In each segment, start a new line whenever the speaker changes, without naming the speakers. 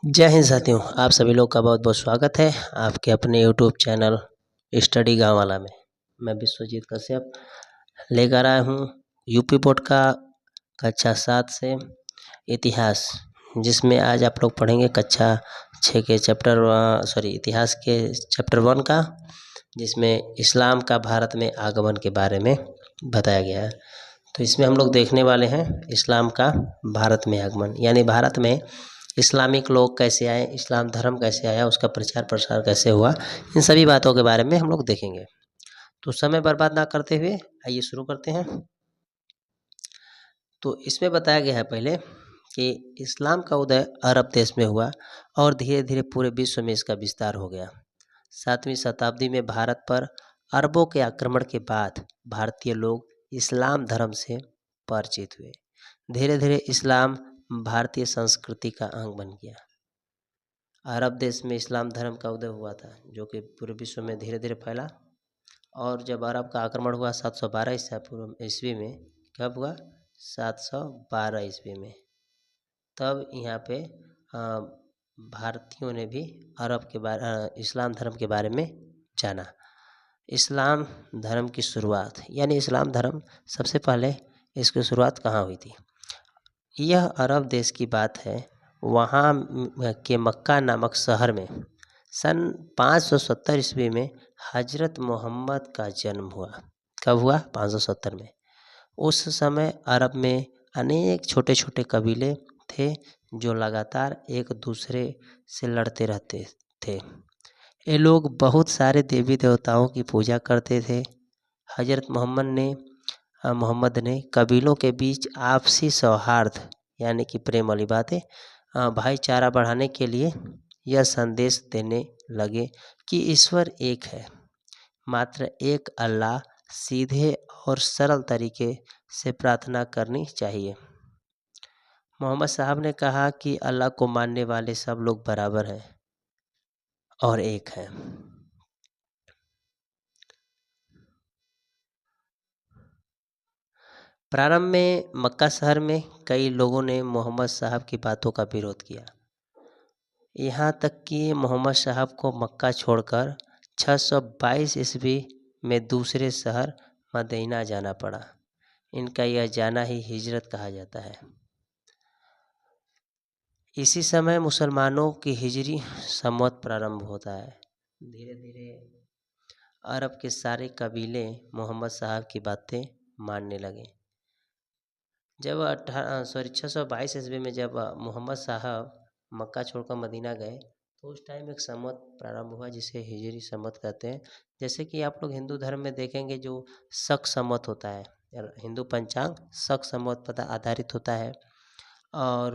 जय हिंद साथियों, आप सभी लोग का बहुत बहुत स्वागत है आपके अपने यूट्यूब चैनल स्टडी गाँव वाला में। मैं विश्वजीत कश्यप लेकर आया हूँ यूपी बोर्ड का कक्षा 7 से इतिहास, जिसमें आज आप लोग पढ़ेंगे कक्षा 6 के इतिहास के चैप्टर 1 का, जिसमें इस्लाम का भारत में आगमन के बारे में बताया गया है। तो इसमें हम लोग देखने वाले हैं इस्लाम का भारत में आगमन, यानी भारत में इस्लामिक लोग कैसे आए, इस्लाम धर्म कैसे आया, उसका प्रचार प्रसार कैसे हुआ, इन सभी बातों के बारे में हम लोग देखेंगे। तो समय बर्बाद ना करते हुए आइए शुरू करते हैं। तो इसमें बताया गया है पहले कि इस्लाम का उदय अरब देश में हुआ और धीरे धीरे पूरे विश्व में इसका विस्तार हो गया। 7वीं शताब्दी में भारत पर अरबों के आक्रमण के बाद भारतीय लोग इस्लाम धर्म से परिचित हुए। धीरे धीरे इस्लाम भारतीय संस्कृति का अंग बन गया। अरब देश में इस्लाम धर्म का उदय हुआ था, जो कि पूरे विश्व में धीरे धीरे फैला। और जब अरब का आक्रमण हुआ 712 ईस्वी में, कब हुआ? 712 ईस्वी में। तब यहाँ पे भारतीयों ने भी इस्लाम धर्म के बारे में जाना। इस्लाम धर्म की शुरुआत, यानी इस्लाम धर्म सबसे पहले इसकी शुरुआत कहाँ हुई थी? यह अरब देश की बात है। वहाँ के मक्का नामक शहर में सन 570 ईस्वी में हजरत मोहम्मद का जन्म हुआ। कब हुआ? 570 में। उस समय अरब में अनेक छोटे छोटे कबीले थे जो लगातार एक दूसरे से लड़ते रहते थे। ये लोग बहुत सारे देवी देवताओं की पूजा करते थे। हजरत मोहम्मद ने कबीलों के बीच आपसी सौहार्द, यानी कि प्रेम वाली बातें, भाईचारा बढ़ाने के लिए यह संदेश देने लगे कि ईश्वर एक है, मात्र एक अल्लाह, सीधे और सरल तरीके से प्रार्थना करनी चाहिए। मोहम्मद साहब ने कहा कि अल्लाह को मानने वाले सब लोग बराबर हैं और एक हैं। प्रारंभ में मक्का शहर में कई लोगों ने मोहम्मद साहब की बातों का विरोध किया, यहाँ तक कि मोहम्मद साहब को मक्का छोड़कर 622 ईस्वी में दूसरे शहर मदीना जाना पड़ा। इनका यह जाना ही हिजरत कहा जाता है। इसी समय मुसलमानों की हिजरी संवत प्रारंभ होता है। धीरे धीरे अरब के सारे कबीले मोहम्मद साहब की बातें मानने लगे। जब 622 ईस्वी में जब मोहम्मद साहब मक्का छोड़कर मदीना गए, तो उस टाइम एक संवत प्रारंभ हुआ जिसे हिजरी संवत कहते हैं। जैसे कि आप लोग हिंदू धर्म में देखेंगे जो शक संवत होता है, हिंदू पंचांग शक संवत पर आधारित होता है, और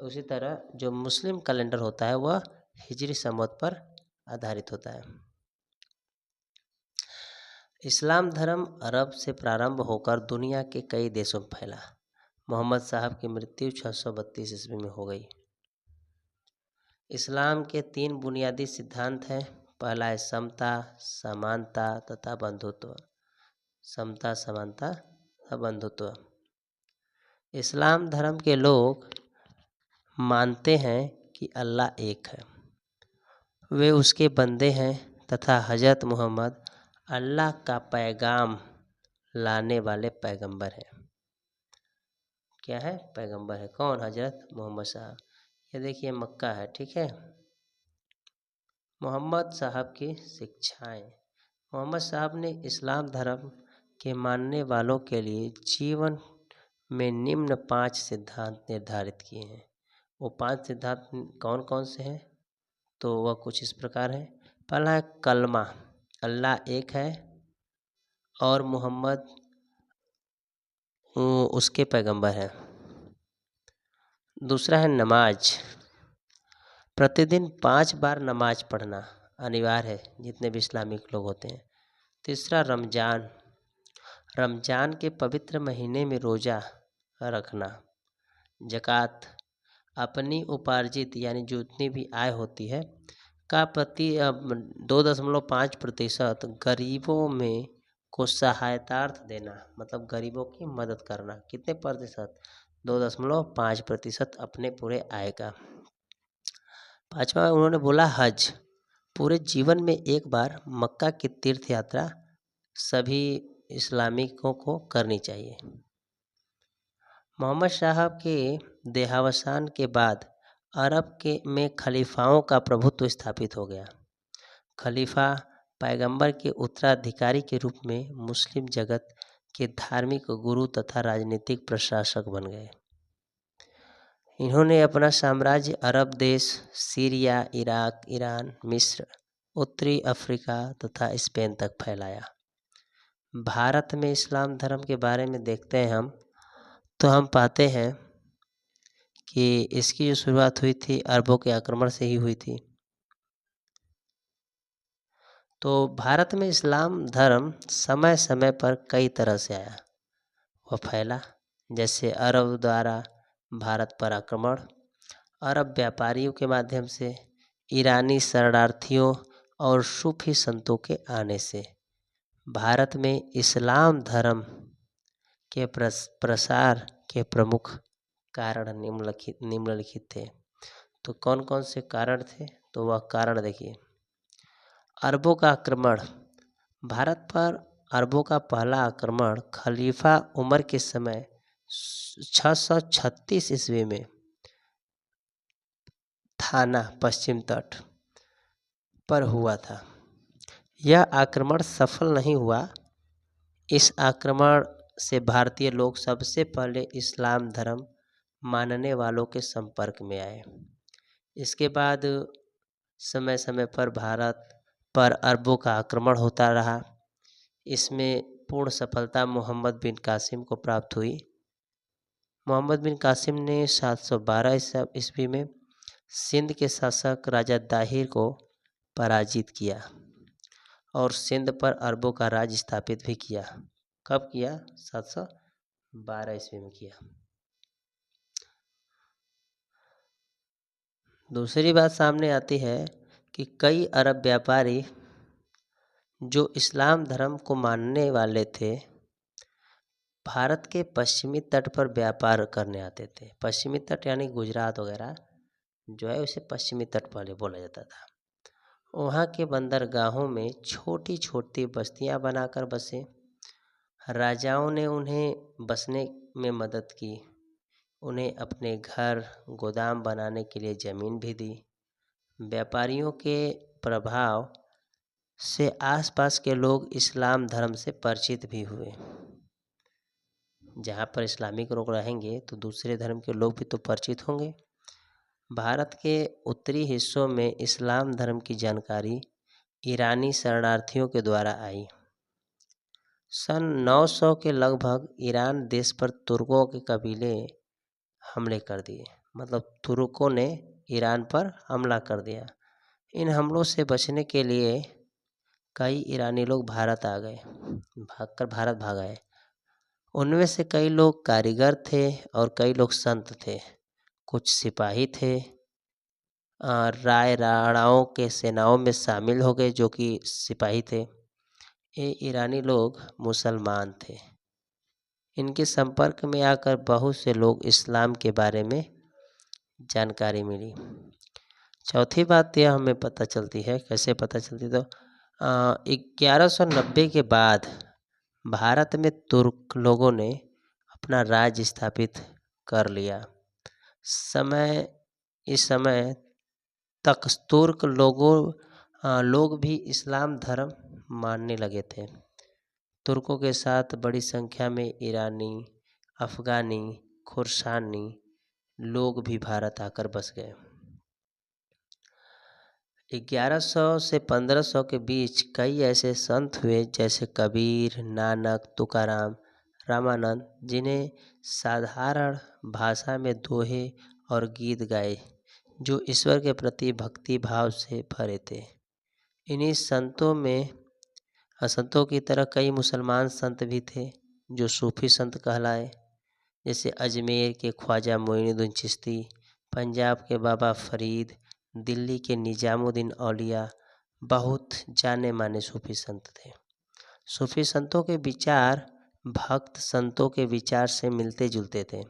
उसी तरह जो मुस्लिम कैलेंडर होता है वह हिजरी संवत पर आधारित होता है। इस्लाम धर्म अरब से प्रारंभ होकर दुनिया के कई देशों में फैला। मोहम्मद साहब की मृत्यु 632 ईस्वी में हो गई। इस्लाम के 3 बुनियादी सिद्धांत हैं। पहला है समता, समानता तथा बंधुत्व। समता, समानता तथा बंधुत्व। इस्लाम धर्म के लोग मानते हैं कि अल्लाह एक है, वे उसके बंदे हैं तथा हजरत मोहम्मद अल्लाह का पैगाम लाने वाले पैगंबर हैं। क्या है? पैगंबर है। कौन? हजरत मोहम्मद साहब। ये देखिए मक्का है, ठीक है। मोहम्मद साहब की शिक्षाएं। मोहम्मद साहब ने इस्लाम धर्म के मानने वालों के लिए जीवन में निम्न 5 सिद्धांत निर्धारित किए हैं। वो 5 सिद्धांत कौन कौन से हैं? तो वह कुछ इस प्रकार है। पहला है कलमा, अल्लाह एक है और मोहम्मद उसके पैगंबर हैं। दूसरा है नमाज, प्रतिदिन 5 बार नमाज पढ़ना अनिवार्य है जितने भी इस्लामिक लोग होते हैं। तीसरा रमज़ान, रमज़ान के पवित्र महीने में रोज़ा रखना। ज़कात, अपनी उपार्जित यानी जितनी भी आय होती है का 2.5% गरीबों में को सहायतार्थ देना, मतलब गरीबों की मदद करना। कितने प्रतिशत? 2.5% अपने पूरे आय का। पांचवा उन्होंने बोला हज। पूरे जीवन में एक बार मक्का की तीर्थ यात्रा सभी इस्लामिकों को करनी चाहिए। मोहम्मद साहब के देहावसान के बाद अरब के में खलीफाओं का प्रभुत्व स्थापित हो गया। खलीफा पैगंबर के उत्तराधिकारी के रूप में मुस्लिम जगत के धार्मिक गुरु तथा राजनीतिक प्रशासक बन गए। इन्होंने अपना साम्राज्य अरब देश, सीरिया, इराक, ईरान, मिस्र, उत्तरी अफ्रीका तथा स्पेन तक फैलाया। भारत में इस्लाम धर्म के बारे में देखते हैं हम, तो हम पाते हैं कि इसकी जो शुरुआत हुई थी अरबों के आक्रमण से ही हुई थी। तो भारत में इस्लाम धर्म समय समय पर कई तरह से आया, वह फैला। जैसे अरब द्वारा भारत पर आक्रमण, अरब व्यापारियों के माध्यम से, ईरानी शरणार्थियों और सूफी संतों के आने से भारत में इस्लाम धर्म के प्रसार के प्रमुख कारण निम्नलिखित थे। तो कौन कौन से कारण थे? तो वह कारण देखिए। अरबों का आक्रमण। भारत पर अरबों का पहला आक्रमण खलीफा उमर के समय 636 ईस्वी में थाना पश्चिम तट पर हुआ था। यह आक्रमण सफल नहीं हुआ। इस आक्रमण से भारतीय लोग सबसे पहले इस्लाम धर्म मानने वालों के संपर्क में आए। इसके बाद समय समय पर भारत पर अरबों का आक्रमण होता रहा। इसमें पूर्ण सफलता मोहम्मद बिन कासिम को प्राप्त हुई। मोहम्मद बिन कासिम ने 712 ईस्वी में सिंध के शासक राजा दाहिर को पराजित किया और सिंध पर अरबों का राज स्थापित भी किया। कब किया? 712 ईस्वी में किया। दूसरी बात सामने आती है कि कई अरब व्यापारी जो इस्लाम धर्म को मानने वाले थे, भारत के पश्चिमी तट पर व्यापार करने आते थे। पश्चिमी तट यानी गुजरात वगैरह जो है उसे पश्चिमी तट पहले बोला जाता था। वहाँ के बंदरगाहों में छोटी छोटी बस्तियाँ बनाकर बसे। राजाओं ने उन्हें बसने में मदद की, उन्हें अपने घर गोदाम बनाने के लिए ज़मीन भी दी। व्यापारियों के प्रभाव से आसपास के लोग इस्लाम धर्म से परिचित भी हुए। जहाँ पर इस्लामिक लोग रहेंगे तो दूसरे धर्म के लोग भी तो परिचित होंगे। भारत के उत्तरी हिस्सों में इस्लाम धर्म की जानकारी ईरानी शरणार्थियों के द्वारा आई। सन 900 के लगभग ईरान देश पर तुर्कों के कबीले हमले कर दिए। मतलब तुर्कों ने ईरान पर हमला कर दिया। इन हमलों से बचने के लिए कई ईरानी लोग भारत आ गए, भारत भाग आए। उनमें से कई लोग कारीगर थे और कई लोग संत थे। कुछ सिपाही थे, राय राणाओं के सेनाओं में शामिल हो गए जो कि सिपाही थे। ये ईरानी लोग मुसलमान थे। इनके संपर्क में आकर बहुत से लोग इस्लाम के बारे में जानकारी मिली। चौथी बात यह हमें पता चलती है, कैसे पता चलती? तो 1190 के बाद भारत में तुर्क लोगों ने अपना राज्य स्थापित कर लिया। इस समय तक तुर्क लोग भी इस्लाम धर्म मानने लगे थे। तुर्कों के साथ बड़ी संख्या में ईरानी, अफगानी, खुरसानी लोग भी भारत आकर बस गए। 1100 से 1500 के बीच कई ऐसे संत हुए जैसे कबीर, नानक, तुकाराम, रामानंद, जिन्हें साधारण भाषा में दोहे और गीत गाए जो ईश्वर के प्रति भक्ति भाव से भरे थे। इन्हीं संतों की तरह कई मुसलमान संत भी थे जो सूफी संत कहलाए, जैसे अजमेर के ख्वाजा मोइनुद्दीन चिश्ती, पंजाब के बाबा फरीद, दिल्ली के निजामुद्दीन औलिया बहुत जाने माने सूफी संत थे। सूफी संतों के विचार भक्त संतों के विचार से मिलते जुलते थे।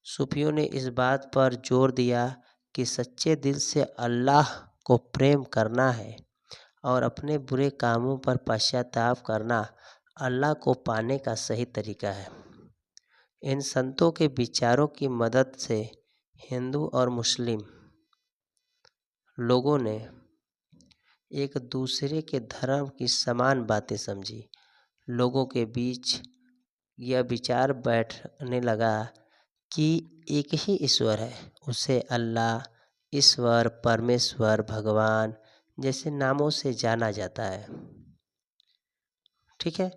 सूफियों ने इस बात पर जोर दिया कि सच्चे दिल से अल्लाह को प्रेम करना है और अपने बुरे कामों पर पश्चाताप करना अल्लाह को पाने का सही तरीका है। इन संतों के विचारों की मदद से हिंदू और मुस्लिम लोगों ने एक दूसरे के धर्म की समान बातें समझी। लोगों के बीच यह विचार बैठने लगा कि एक ही ईश्वर है, उसे अल्लाह, ईश्वर, परमेश्वर, भगवान जैसे नामों से जाना जाता है। ठीक है,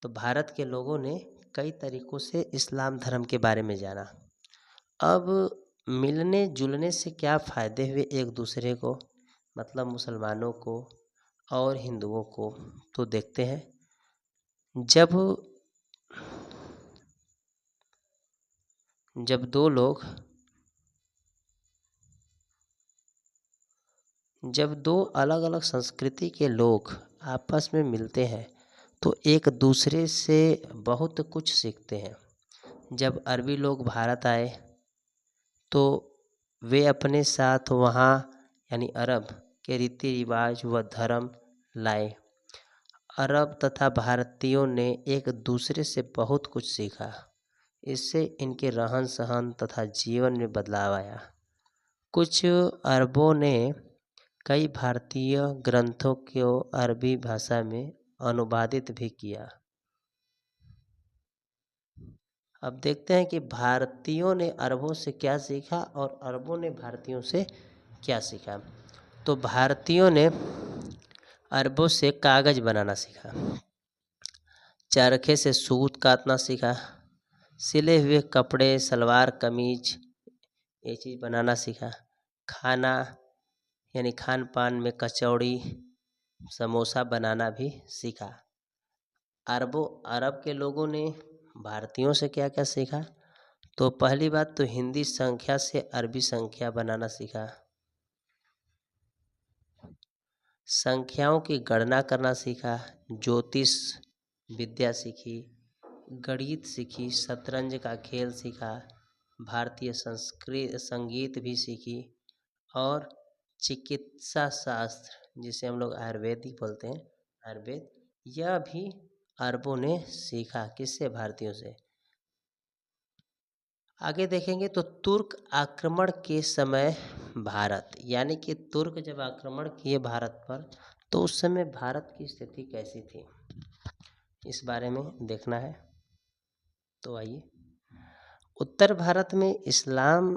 तो भारत के लोगों ने कई तरीकों से इस्लाम धर्म के बारे में जाना। अब मिलने जुलने से क्या फ़ायदे हुए एक दूसरे को, मतलब मुसलमानों को और हिंदुओं को, तो देखते हैं। जब दो अलग अलग संस्कृति के लोग आपस में मिलते हैं तो एक दूसरे से बहुत कुछ सीखते हैं। जब अरबी लोग भारत आए तो वे अपने साथ वहाँ यानी अरब के रीति रिवाज व धर्म लाए। अरब तथा भारतीयों ने एक दूसरे से बहुत कुछ सीखा। इससे इनके रहन सहन तथा जीवन में बदलाव आया। कुछ अरबों ने कई भारतीय ग्रंथों को अरबी भाषा में अनुवादित भी किया। अब देखते हैं कि भारतीयों ने अरबों से क्या सीखा और अरबों ने भारतीयों से क्या सीखा। तो भारतीयों ने अरबों से कागज़ बनाना सीखा, चरखे से सूत काटना सीखा, सिले हुए कपड़े, सलवार कमीज ये चीज़ बनाना सीखा। खाना यानी खान पान में कचौड़ी, समोसा बनाना भी सीखा। अरब के लोगों ने भारतीयों से क्या क्या सीखा, तो पहली बात तो हिंदी संख्या से अरबी संख्या बनाना सीखा, संख्याओं की गणना करना सीखा, ज्योतिष विद्या सीखी, गणित सीखी, शतरंज का खेल सीखा, भारतीय संगीत भी सीखी और चिकित्सा शास्त्र जिसे हम लोग आयुर्वेदिक बोलते हैं, आयुर्वेद, यह भी अरबों ने सीखा। किससे? भारतीयों से। आगे देखेंगे तो तुर्क आक्रमण के समय भारत, यानी कि तुर्क जब आक्रमण किए भारत पर तो उस समय भारत की स्थिति कैसी थी, इस बारे में देखना है। तो आइए, उत्तर भारत में इस्लाम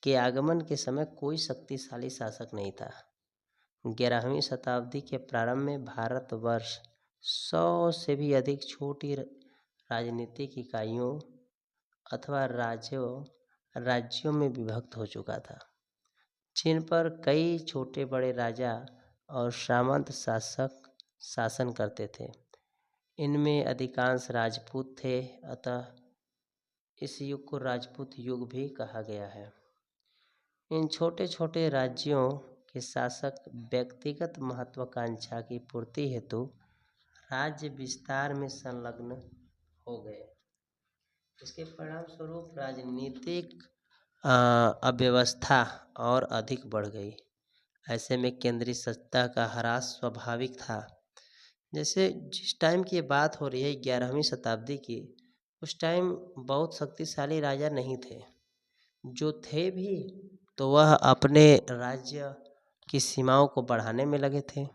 के आगमन के समय कोई शक्तिशाली शासक नहीं था। 11वीं शताब्दी के प्रारंभ में भारतवर्ष 100 से भी अधिक छोटी राजनीतिक इकाइयों अथवा राज्यों में विभक्त हो चुका था, जिन पर कई छोटे बड़े राजा और सामंत शासक शासन करते थे। इनमें अधिकांश राजपूत थे, अतः इस युग को राजपूत युग भी कहा गया है। इन छोटे छोटे राज्यों के शासक व्यक्तिगत महत्वाकांक्षा की पूर्ति हेतु राज्य विस्तार में संलग्न हो गए। इसके परिणाम स्वरूप राजनीतिक अव्यवस्था और अधिक बढ़ गई। ऐसे में केंद्रीय सत्ता का ह्रास स्वाभाविक था। जैसे जिस टाइम की बात हो रही है 11वीं शताब्दी की, उस टाइम बहुत शक्तिशाली राजा नहीं थे, जो थे भी तो वह अपने राज्य की सीमाओं को बढ़ाने में लगे थे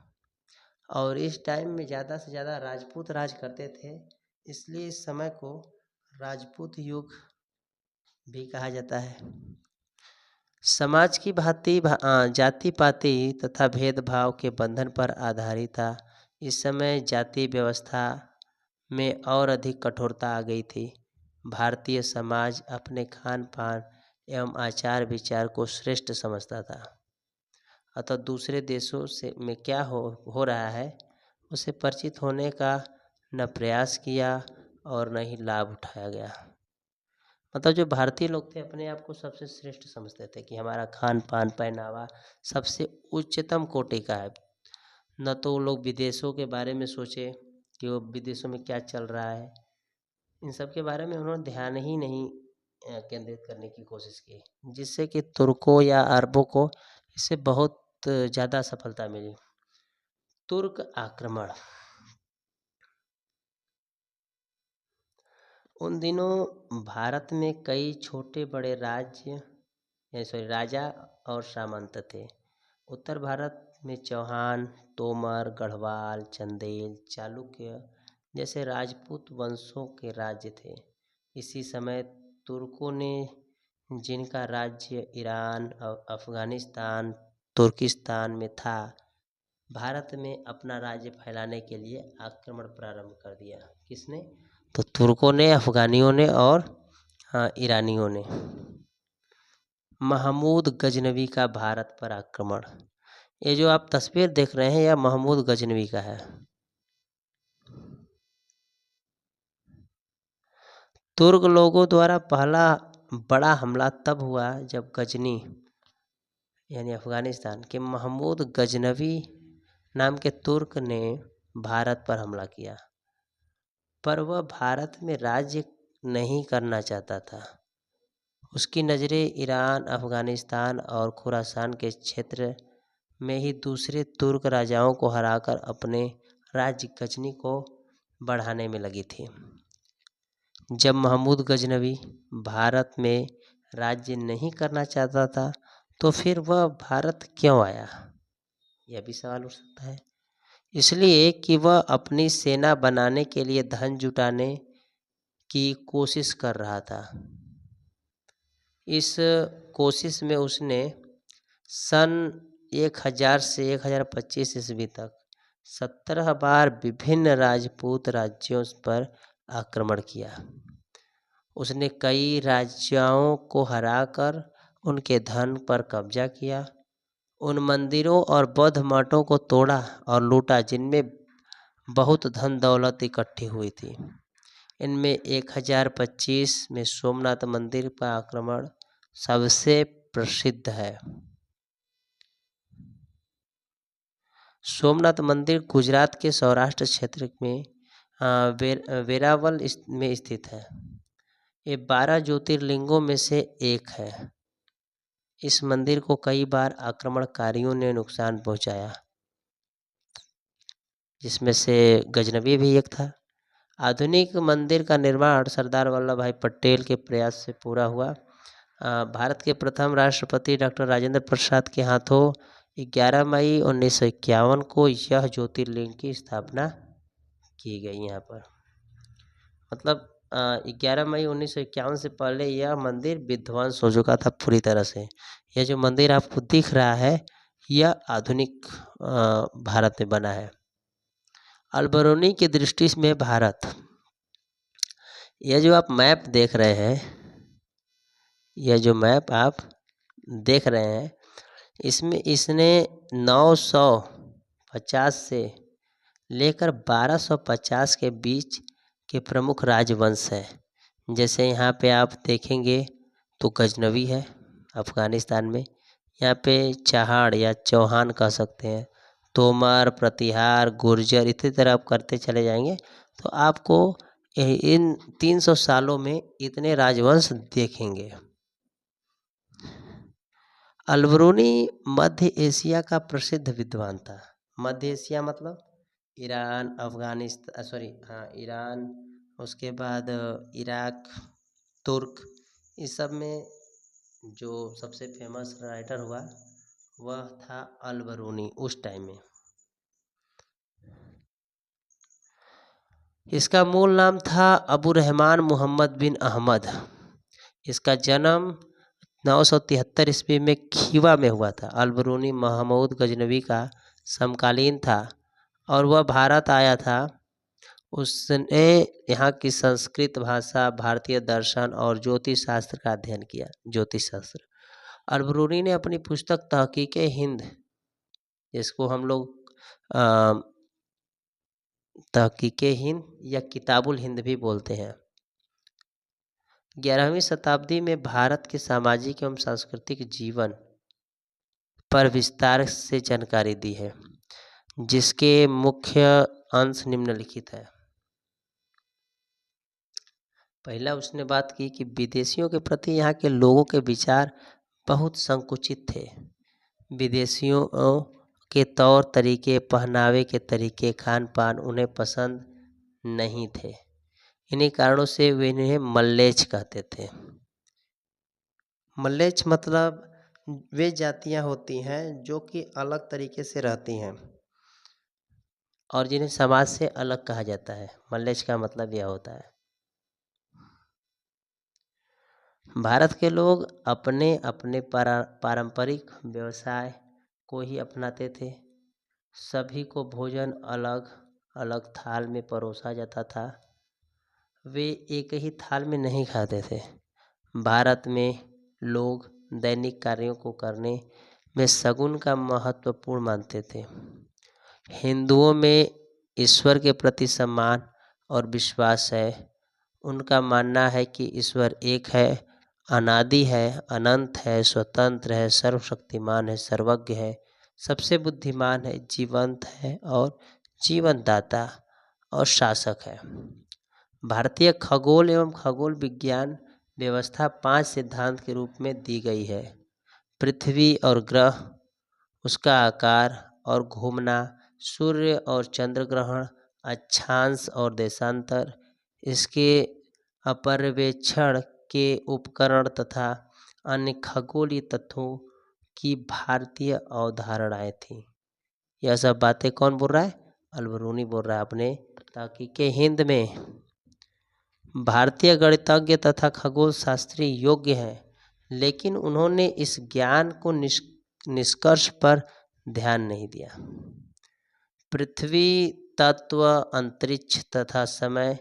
और इस टाइम में ज़्यादा से ज़्यादा राजपूत राज करते थे, इसलिए इस समय को राजपूत युग भी कहा जाता है। समाज की जाति पाति तथा भेदभाव के बंधन पर आधारित था। इस समय जाति व्यवस्था में और अधिक कठोरता आ गई थी। भारतीय समाज अपने खान पान एवं आचार विचार को श्रेष्ठ समझता था, अतः दूसरे देशों से में क्या हो रहा है उसे परिचित होने का न प्रयास किया और न ही लाभ उठाया गया। मतलब जो भारतीय लोग थे अपने आप को सबसे श्रेष्ठ समझते थे कि हमारा खान पान पहनावा सबसे उच्चतम कोटि का है। न तो वो लोग विदेशों के बारे में सोचे कि वो विदेशों में क्या चल रहा है, इन सब के बारे में उन्होंने ध्यान ही नहीं केंद्रित करने की कोशिश की, जिससे कि तुर्कों या अरबों को इससे बहुत ज़्यादा सफलता मिली। तुर्क आक्रमण। उन दिनों भारत में कई छोटे बड़े राजा और सामंत थे। उत्तर भारत में चौहान, तोमर, गढ़वाल, चंदेल, चालुक्य जैसे राजपूत वंशों के राज्य थे। इसी समय तुर्कों ने, जिनका राज्य ईरान, अफगानिस्तान, तुर्किस्तान में था, भारत में अपना राज्य फैलाने के लिए आक्रमण प्रारंभ कर दिया। किसने? तो तुर्कों ने, अफगानियों ने और ईरानियों ने। महमूद गजनवी का भारत पर आक्रमण। ये जो आप तस्वीर देख रहे हैं, यह महमूद गजनवी का है। तुर्क लोगों द्वारा पहला बड़ा हमला तब हुआ जब गजनी यानी अफगानिस्तान के महमूद गजनवी नाम के तुर्क ने भारत पर हमला किया, पर वह भारत में राज्य नहीं करना चाहता था। उसकी नज़रें ईरान, अफगानिस्तान और खुरासान के क्षेत्र में ही दूसरे तुर्क राजाओं को हराकर अपने राज्य गजनी को बढ़ाने में लगी थी। जब महमूद गजनवी भारत में राज्य नहीं करना चाहता था, तो फिर वह भारत क्यों आया? यह भी सवाल उठ सकता है। इसलिए कि वह अपनी सेना बनाने के लिए धन जुटाने की कोशिश कर रहा था। इस कोशिश में उसने सन 1000 से 1025 ईस्वी तक 17 बार विभिन्न राजपूत राज्यों पर आक्रमण किया। उसने कई राजाओं को हराकर उनके धन पर कब्जा किया, उन मंदिरों और बौद्ध मठों को तोड़ा और लूटा जिनमें बहुत धन दौलत इकट्ठी हुई थी। इनमें 1025 में सोमनाथ मंदिर पर आक्रमण सबसे प्रसिद्ध है। सोमनाथ मंदिर गुजरात के सौराष्ट्र क्षेत्र में वेरावल में स्थित है। ये 12 ज्योतिर्लिंगों में से एक है। इस मंदिर को कई बार आक्रमणकारियों ने नुकसान पहुंचाया, जिसमें से गजनवी भी एक था। आधुनिक मंदिर का निर्माण सरदार वल्लभ भाई पटेल के प्रयास से पूरा हुआ। भारत के प्रथम राष्ट्रपति डॉक्टर राजेंद्र प्रसाद के हाथों 11 मई 1951 को यह ज्योतिर्लिंग की स्थापना की गई। यहाँ पर मतलब 11 मई 1951 से पहले यह मंदिर विध्वंस हो चुका था पूरी तरह से। यह जो मंदिर आपको दिख रहा है, यह आधुनिक भारत में बना है। अलबरूनी की दृष्टि में भारत, यह जो आप मैप देख रहे हैं, यह जो मैप आप देख रहे हैं, इसमें इसने 950 से लेकर 1250 के बीच के प्रमुख राजवंश हैं। जैसे यहाँ पे आप देखेंगे तो गजनवी है अफगानिस्तान में, यहाँ पे चहाड़ या चौहान कह सकते हैं, तोमर, प्रतिहार, गुर्जर, इसी तरह आप करते चले जाएंगे तो आपको इन 300 सालों में इतने राजवंश देखेंगे। अलबरूनी मध्य एशिया का प्रसिद्ध विद्वान था। मध्य एशिया मतलब ईरान, अफगानिस्तान, ईरान, उसके बाद इराक, तुर्क, इस सब में जो सबसे फेमस राइटर हुआ वह था अलबरूनी उस टाइम में। इसका मूल नाम था अबू रहमान मोहम्मद बिन अहमद। इसका जन्म 973 ईस्वी में खीवा में हुआ था। अलबरूनी महमूद गजनवी का समकालीन था और वह भारत आया था। उसने यहाँ की संस्कृत भाषा, भारतीय दर्शन और ज्योतिष शास्त्र का अध्ययन किया। ज्योतिष शास्त्र अलबरूनी ने अपनी पुस्तक तहकीके हिंद, जिसको हम लोग तहकीके हिंद या किताबुल हिंद भी बोलते हैं, 11वीं शताब्दी में भारत के सामाजिक एवं सांस्कृतिक जीवन पर विस्तार से जानकारी दी है, जिसके मुख्य अंश निम्नलिखित है। पहला उसने बात की कि विदेशियों के प्रति यहाँ के लोगों के विचार बहुत संकुचित थे। विदेशियों के तौर तरीके, पहनावे के तरीके, खान पान उन्हें पसंद नहीं थे। इन्हीं कारणों से वे इन्हें मल्लेच कहते थे। मल्लेच मतलब वे जातियाँ होती हैं जो कि अलग तरीके से रहती हैं और जिन्हें समाज से अलग कहा जाता है। मल्लेच का मतलब यह होता है। भारत के लोग अपने अपने पारंपरिक व्यवसाय को ही अपनाते थे। सभी को भोजन अलग अलग थाल में परोसा जाता था। वे एक ही थाल में नहीं खाते थे। भारत में लोग दैनिक कार्यों को करने में शगुन का महत्वपूर्ण मानते थे। हिंदुओं में ईश्वर के प्रति सम्मान और विश्वास है। उनका मानना है कि ईश्वर एक है, अनादि है, अनंत है, स्वतंत्र है, सर्वशक्तिमान है, सर्वज्ञ है, सबसे बुद्धिमान है, जीवंत है और जीवनदाता और शासक है। भारतीय खगोल एवं खगोल विज्ञान व्यवस्था 5 सिद्धांत के रूप में दी गई है। पृथ्वी और ग्रह, उसका आकार और घूमना, सूर्य और चंद्र ग्रहण, अक्षांश और देशांतर, इसके अपर्यवेक्षण के उपकरण तथा अन्य खगोलीय तत्वों की भारतीय अवधारणाएं थीं। यह सब बातें कौन बोल रहा है? अलबरूनी बोल रहा है अपने ताकि के हिंद में। भारतीय गणितज्ञ तथा खगोल शास्त्री योग्य हैं, लेकिन उन्होंने इस ज्ञान को निष्कर्ष पर ध्यान नहीं दिया। पृथ्वी, तत्व, अंतरिक्ष तथा समय,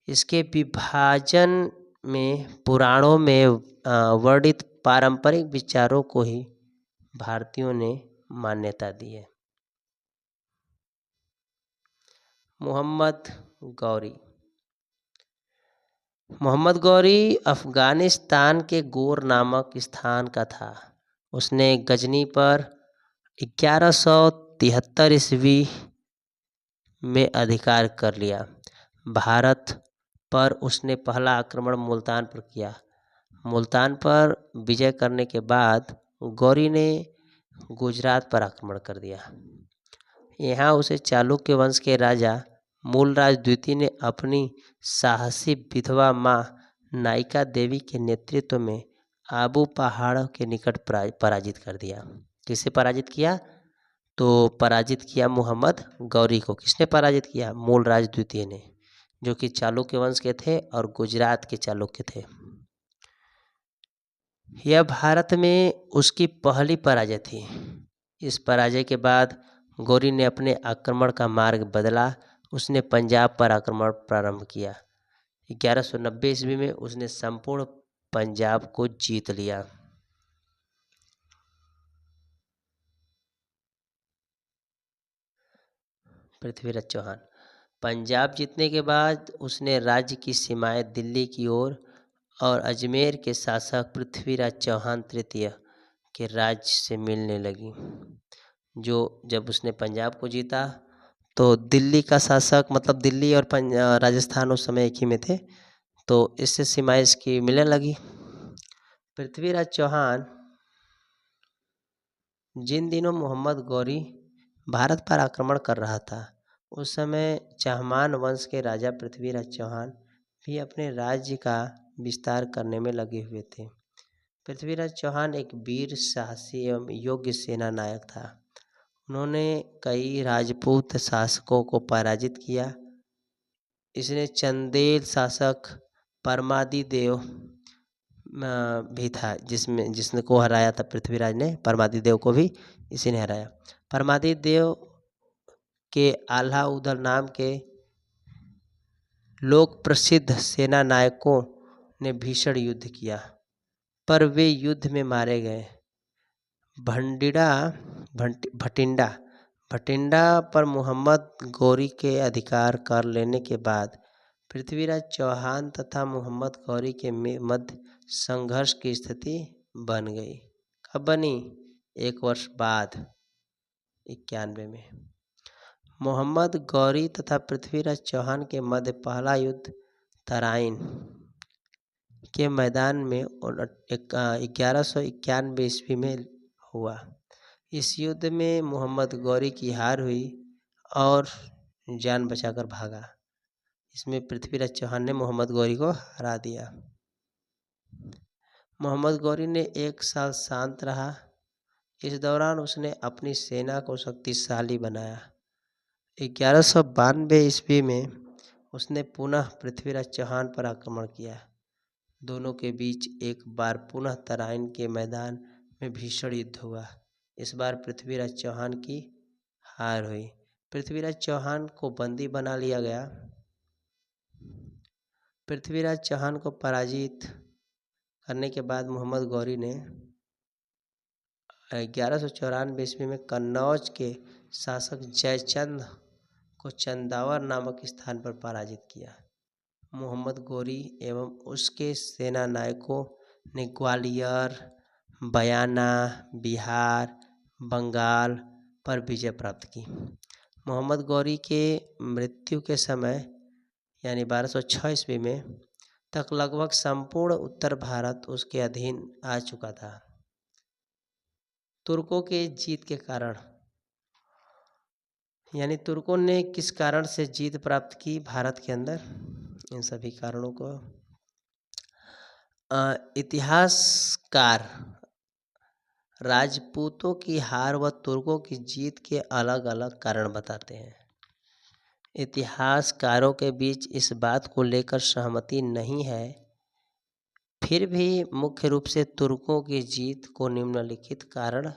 इसके विभाजन में पुराणों में वर्णित पारंपरिक विचारों को ही भारतीयों ने मान्यता दी है। मोहम्मद गौरी। मोहम्मद गौरी अफ़गानिस्तान के गोर नामक स्थान का था। उसने गजनी पर 1173 ईस्वी में अधिकार कर लिया। भारत पर उसने पहला आक्रमण मुल्तान पर किया। मुल्तान पर विजय करने के बाद गौरी ने गुजरात पर आक्रमण कर दिया। यहाँ उसे चालुक्य वंश के राजा मूलराज द्वितीय ने अपनी साहसी विधवा माँ नायिका देवी के नेतृत्व में आबू पहाड़ के निकट पराजित कर दिया। किसे पराजित किया? तो पराजित किया मोहम्मद गौरी को। किसने पराजित किया? मूलराज द्वितीय ने, जो कि चालुक्य वंश के थे और गुजरात के चालुक्य थे। यह भारत में उसकी पहली पराजय थी। इस पराजय के बाद गौरी ने अपने आक्रमण का मार्ग बदला। उसने पंजाब पर आक्रमण प्रारंभ किया। 1190 ईस्वी में उसने संपूर्ण पंजाब को जीत लिया। पृथ्वीराज चौहान। पंजाब जीतने के बाद उसने राज्य की सीमाएं दिल्ली की ओर और अजमेर के शासक पृथ्वीराज चौहान तृतीय के राज्य से मिलने लगी। जो जब उसने पंजाब को जीता तो दिल्ली का शासक, मतलब दिल्ली और राजस्थान उस समय एक ही में थे, तो इससे सीमाएं इसकी मिलने लगी। पृथ्वीराज चौहान जिन दिनों मोहम्मद गौरी भारत पर आक्रमण कर रहा था, उस समय चाहमान वंश के राजा पृथ्वीराज चौहान भी अपने राज्य का विस्तार करने में लगे हुए थे। पृथ्वीराज चौहान एक वीर, साहसी एवं योग्य सेना नायक था। उन्होंने कई राजपूत शासकों को पराजित किया। इसने चंदेल शासक परमादिदेव भी था, जिसने को हराया था। पृथ्वीराज ने परमादिदेव को भी इसी ने हराया। परमादिदेव के आल्हा उदल नाम के लोक प्रसिद्ध सेना नायकों ने भीषण युद्ध किया, पर वे युद्ध में मारे गए। भटिंडा पर मोहम्मद गौरी के अधिकार कर लेने के बाद पृथ्वीराज चौहान तथा मोहम्मद गौरी के मध्य संघर्ष की स्थिति बन गई। कब बनी? 1 वर्ष बाद 91 में। मोहम्मद गौरी तथा पृथ्वीराज चौहान के मध्य पहला युद्ध तराइन के मैदान में 1191 ईस्वी में हुआ। इस युद्ध में मोहम्मद गौरी की हार हुई और जान बचाकर भागा। इसमें पृथ्वीराज चौहान ने मोहम्मद गौरी को हरा दिया। मोहम्मद गौरी ने 1 साल शांत रहा। इस दौरान उसने अपनी सेना को शक्तिशाली बनाया। 1192 ईस्वी में उसने पुनः पृथ्वीराज चौहान पर आक्रमण किया। दोनों के बीच एक बार पुनः तराइन के मैदान में भीषण युद्ध हुआ। इस बार पृथ्वीराज चौहान की हार हुई। पृथ्वीराज चौहान को बंदी बना लिया गया। पृथ्वीराज चौहान को पराजित करने के बाद मोहम्मद गौरी ने 1194 ईस्वी में कन्नौज के शासक जयचंद को चंदावर नामक स्थान पर पराजित किया। मोहम्मद गौरी एवं उसके सेना नायकों ने ग्वालियर, बयाना, बिहार, बंगाल पर विजय प्राप्त की। मोहम्मद गौरी के मृत्यु के समय यानी 1206 ईस्वी में तक लगभग संपूर्ण उत्तर भारत उसके अधीन आ चुका था। तुर्कों के जीत के कारण यानी तुर्कों ने किस कारण से जीत प्राप्त की भारत के अंदर, इन सभी कारणों को इतिहासकार राजपूतों की हार व तुर्कों की जीत के अलग अलग कारण बताते हैं। इतिहासकारों के बीच इस बात को लेकर सहमति नहीं है। फिर भी मुख्य रूप से तुर्कों की जीत को निम्नलिखित कारण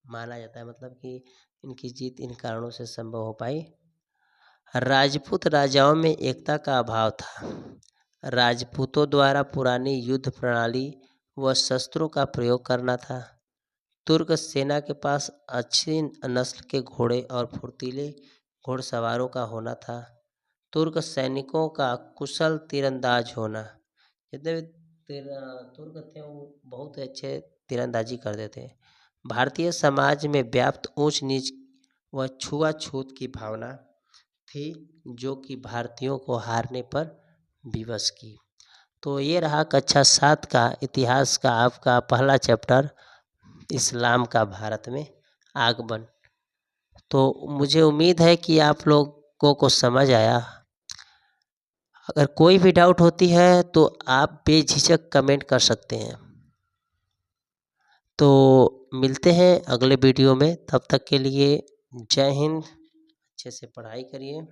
माना जाता है, मतलब कि इनकी जीत इन कारणों से संभव हो पाई। राजपूत राजाओं में एकता का अभाव था। राजपूतों द्वारा पुरानी युद्ध प्रणाली व शस्त्रों का प्रयोग करना था। तुर्क सेना के पास अच्छी नस्ल के घोड़े और फुर्तीले घुड़सवारों का होना था। तुर्क सैनिकों का कुशल तीरंदाज होना, जितने भी तुर्क थे वो बहुत अच्छे तीरंदाजी करते थे। भारतीय समाज में व्याप्त ऊंच नीच व छुआछूत की भावना थी, जो कि भारतीयों को हारने पर विवश की। तो ये रहा कक्षा 7 का इतिहास का आपका पहला चैप्टर, इस्लाम का भारत में आगमन। तो मुझे उम्मीद है कि आप लोगों को समझ आया। अगर कोई भी डाउट होती है तो आप बेझिझक कमेंट कर सकते हैं। तो मिलते हैं अगले वीडियो में, तब तक के लिए जय हिंद। अच्छे से पढ़ाई करिए।